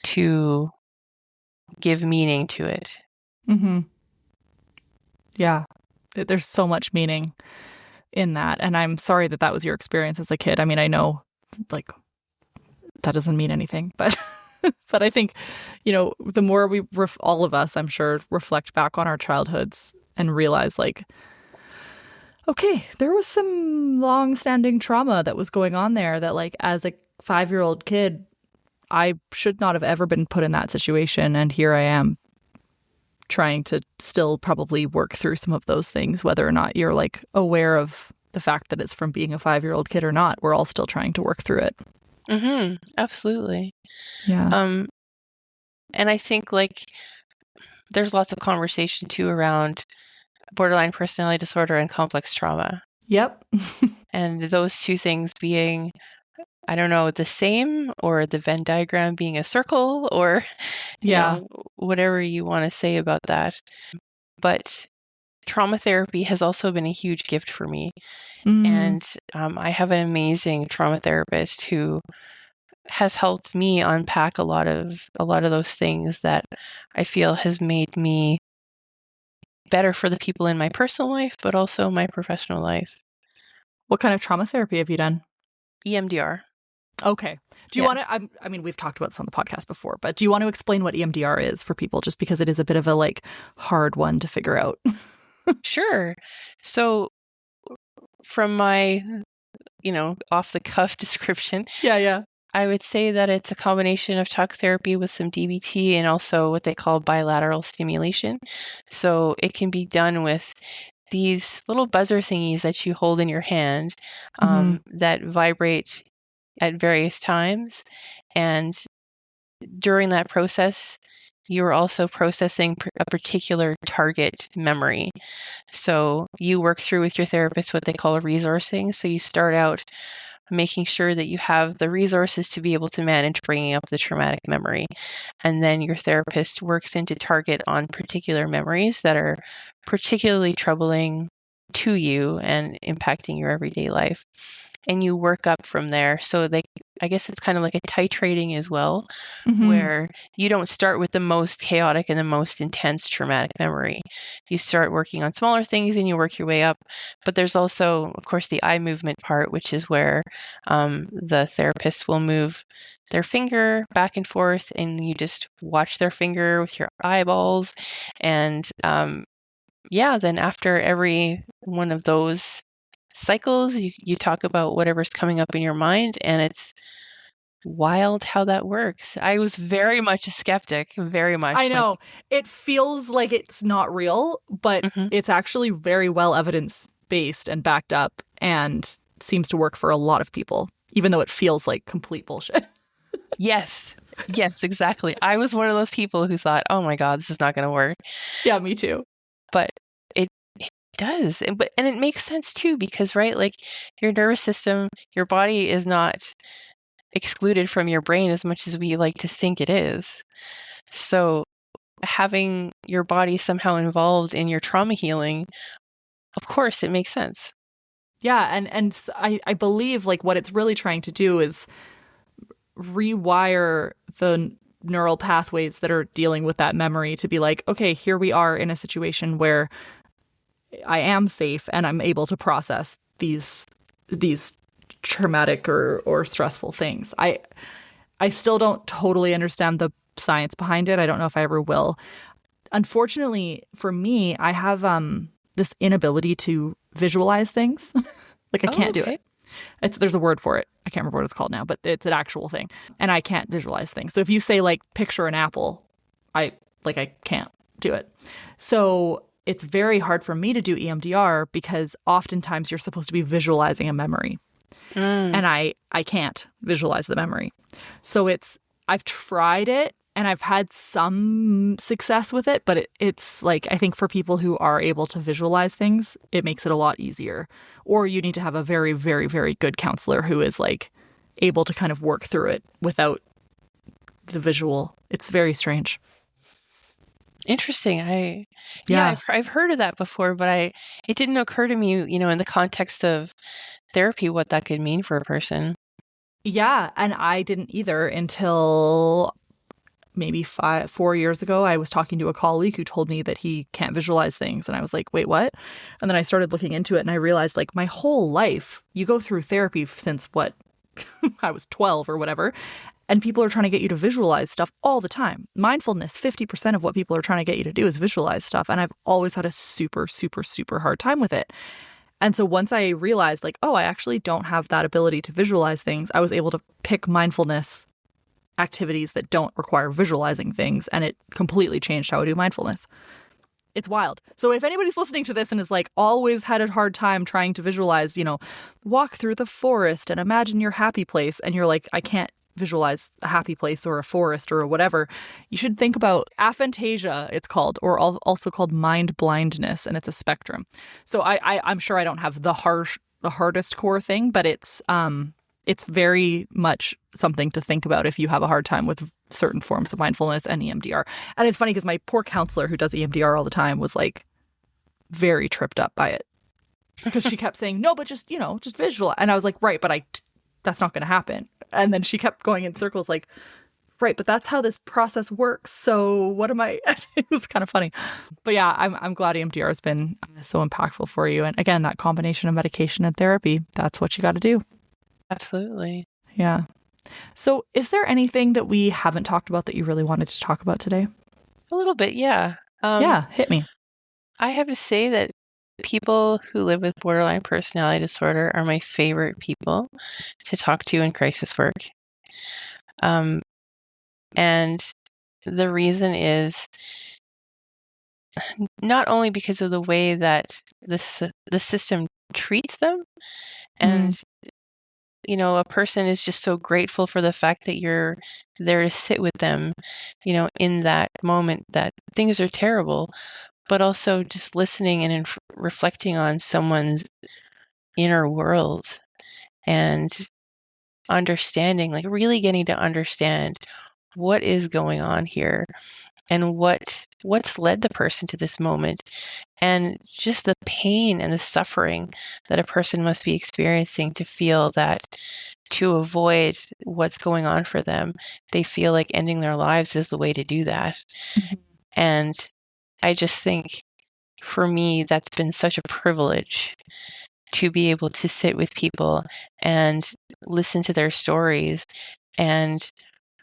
to give meaning to it. Hmm. Yeah. There's so much meaning in that. And I'm sorry that that was your experience as a kid. I mean, I know like that doesn't mean anything, but but I think, the more we all of us, I'm sure, reflect back on our childhoods and realize like, okay, there was some long-standing trauma that was going on there that like as a 5-year-old kid, I should not have ever been put in that situation, and here I am trying to still probably work through some of those things, whether or not you're like aware of the fact that it's from being a 5-year-old kid or not. We're all still trying to work through it. Absolutely. Yeah. Um, and I think like there's lots of conversation too around borderline personality disorder and complex trauma. Yep. And those two things being, I don't know, the same, or the Venn diagram being a circle, or, Yeah. whatever you want to say about that. But trauma therapy has also been a huge gift for me. Mm. And I have an amazing trauma therapist who has helped me unpack a lot of those things that I feel has made me better for the people in my personal life, but also my professional life. What kind of trauma therapy have you done? EMDR. Okay. Do you Yeah. want to? I mean, we've talked about this on the podcast before, but do you want to explain what EMDR is for people, just because it is a bit of a like hard one to figure out? Sure. So from my, off the cuff description, Yeah, yeah. I would say that it's a combination of talk therapy with some DBT and also what they call bilateral stimulation. So it can be done with these little buzzer thingies that you hold in your hand, Hmm. that vibrate at various times. And during that process, you're also processing a particular target memory. So you work through with your therapist what they call a resourcing. So you start out making sure that you have the resources to be able to manage bringing up the traumatic memory. And then your therapist works into target on particular memories that are particularly troubling to you and impacting your everyday life. and you work up from there. So I guess it's kind of like a titrating as well, Mm-hmm. where you don't start with the most chaotic and the most intense traumatic memory. You start working on smaller things and you work your way up. But there's also, of course, the eye movement part, which is where the therapist will move their finger back and forth, and you just watch their finger with your eyeballs. And then after every one of those cycles, you talk about whatever's coming up in your mind, and it's wild how that works. I was very much a skeptic, very I much like, know. It feels like it's not real, but mhm. it's actually very well evidence based and backed up and seems to work for a lot of people, even though it feels like complete bullshit. Yes, yes, exactly. I was one of those people who thought, oh my God, this is not going to work. Yeah, me too. But it does. And it makes sense too, because, right, like your nervous system, your body is not excluded from your brain as much as we like to think it is. So having your body somehow involved in your trauma healing, of course, it makes sense. Yeah, and I believe like what it's really trying to do is rewire the neural pathways that are dealing with that memory to be like, okay, here we are in a situation where I am safe and I'm able to process these traumatic or stressful things. I still don't totally understand the science behind it. I don't know if I ever will. Unfortunately, for me, I have this inability to visualize things. Like I Oh, can't do okay. it. There's a word for it. I can't remember what it's called now, but it's an actual thing. And I can't visualize things. So if you say like picture an apple, I can't do it. So it's very hard for me to do EMDR because oftentimes you're supposed to be visualizing a memory Mm, and I can't visualize the memory. So I've tried it and I've had some success with it, but it's like I think for people who are able to visualize things, it makes it a lot easier. Or you need to have a very, very, very good counselor who is like able to kind of work through it without the visual. It's very strange. interesting. Yeah. I've heard of that before, but it didn't occur to me, in the context of therapy, what that could mean for a person. Yeah, and I didn't either until maybe 4 years ago. I was talking to a colleague who told me that he can't visualize things. And I was like, wait, what? And then I started looking into it and I realized like my whole life, you go through therapy since what? I was 12 or whatever. And people are trying to get you to visualize stuff all the time. Mindfulness, 50% of what people are trying to get you to do is visualize stuff. And I've always had a super, super, super hard time with it. And so once I realized, like, oh, I actually don't have that ability to visualize things, I was able to pick mindfulness activities that don't require visualizing things. And it completely changed how I do mindfulness. It's wild. So if anybody's listening to this and is like always had a hard time trying to visualize, walk through the forest and imagine your happy place, and you're like, I can't visualize a happy place or a forest or whatever, you should think about aphantasia, it's called, or also called mind blindness, and it's a spectrum. So I'm sure I don't have the hardest core thing, but it's very much something to think about if you have a hard time with certain forms of mindfulness and EMDR. And it's funny because my poor counselor who does EMDR all the time was like very tripped up by it because she kept saying, no, but just visual. And I was like, right, but that's not going to happen. And then she kept going in circles like, right, but that's how this process works. So what am I? It was kind of funny. But yeah, I'm glad EMDR has been so impactful for you. And again, that combination of medication and therapy, that's what you got to do. Absolutely. Yeah. So is there anything that we haven't talked about that you really wanted to talk about today? A little bit, yeah. Yeah, hit me. I have to say that people who live with borderline personality disorder are my favorite people to talk to in crisis work. Um, and the reason is not only because of the way that the system treats them, Mm, and a person is just so grateful for the fact that you're there to sit with them, in that moment that things are terrible, but also just listening and reflecting on someone's inner world and understanding, like really getting to understand what is going on here and what what's led the person to this moment, and just the pain and the suffering that a person must be experiencing to feel that to avoid what's going on for them, they feel like ending their lives is the way to do that. Mhm. And I just think for me, that's been such a privilege to be able to sit with people and listen to their stories and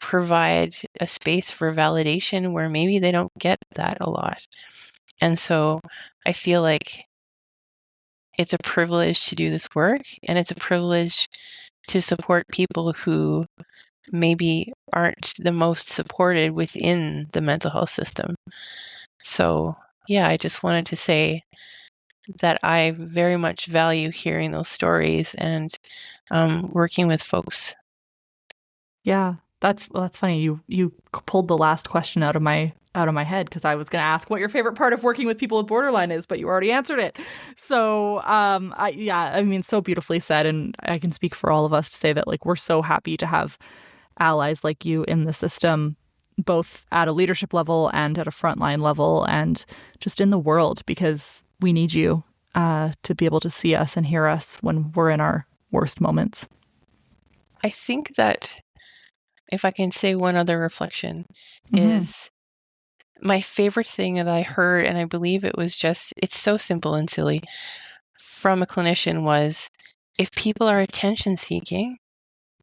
provide a space for validation where maybe they don't get that a lot. And so I feel like it's a privilege to do this work, and it's a privilege to support people who maybe aren't the most supported within the mental health system. So, yeah, I just wanted to say that I very much value hearing those stories and working with folks. Yeah, that's funny. You pulled the last question out of my head because I was going to ask what your favorite part of working with people with borderline is, but you already answered it. So, I mean, so beautifully said, and I can speak for all of us to say that like we're so happy to have allies like you in the system, both at a leadership level and at a frontline level, and just in the world because we need you to be able to see us and hear us when we're in our worst moments. I think that if I can say one other reflection, Mm-hmm. is my favorite thing that I heard, and I believe it was just, it's so simple and silly, from a clinician was, if people are attention seeking,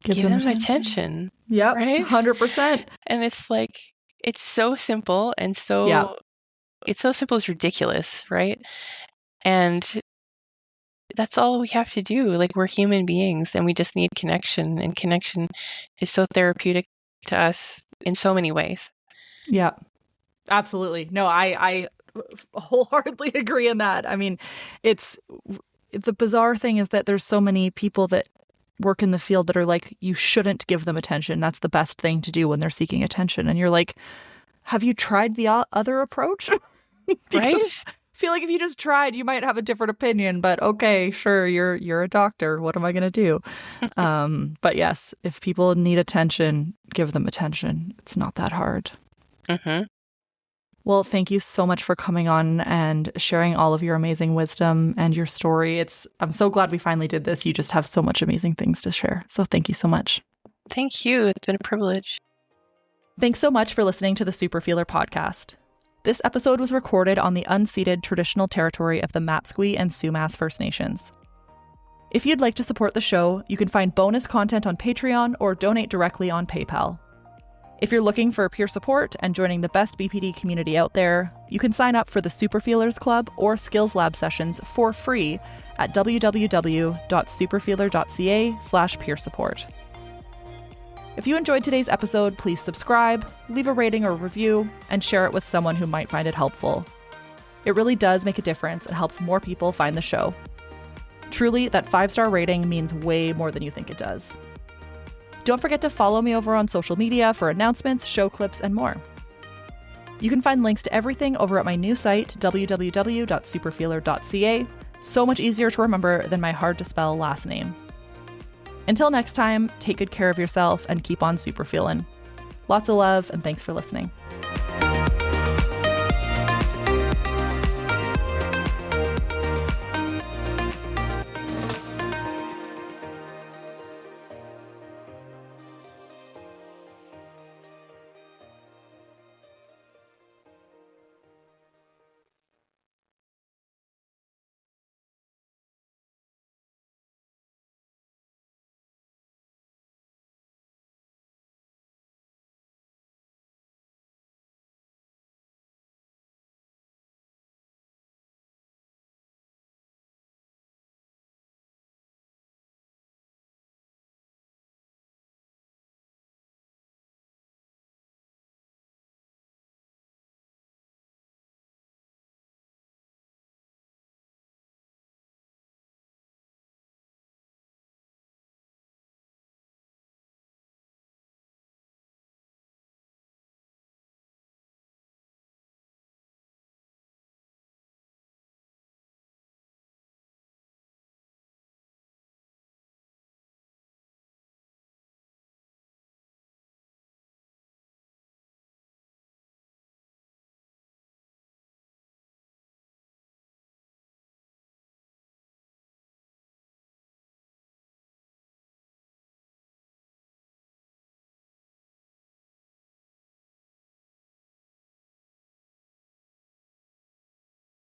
Give give them them attention. attention, Yep, right? 100%. And it's like, it's so simple and Yeah, it's so simple it's ridiculous, right? And that's all we have to do. Like, we're human beings and we just need connection, and connection is so therapeutic to us in so many ways. yeah, absolutely. No, I wholeheartedly agree in that. I mean, it's the bizarre thing is that there's so many people that work in the field that are like, you shouldn't give them attention. That's the best thing to do when they're seeking attention. And you're like, have you tried the other approach? Because Right? I feel like if you just tried, you might have a different opinion. But okay, sure, you're a doctor. What am I gonna do? But yes, if people need attention, give them attention. It's not that hard. Mm-hmm. Well, thank you so much for coming on and sharing all of your amazing wisdom and your story. I'm so glad we finally did this. You just have so much amazing things to share. So thank you so much. Thank you. It's been a privilege. Thanks so much for listening to the Superfeeler podcast. This episode was recorded on the unceded traditional territory of the Matsqui and Sumas First Nations. If you'd like to support the show, you can find bonus content on Patreon or donate directly on PayPal. If you're looking for peer support and joining the best BPD community out there, you can sign up for the Superfeelers Club or Skills Lab sessions for free at www.superfeeler.ca/peer support. If you enjoyed today's episode, please subscribe, leave a rating or review, and share it with someone who might find it helpful. It really does make a difference and helps more people find the show. Truly, that 5-star rating means way more than you think it does. Don't forget to follow me over on social media for announcements, show clips, and more. You can find links to everything over at my new site, www.superfeeler.ca. So much easier to remember than my hard-to-spell last name. Until next time, take good care of yourself and keep on superfeeling. Lots of love, and thanks for listening.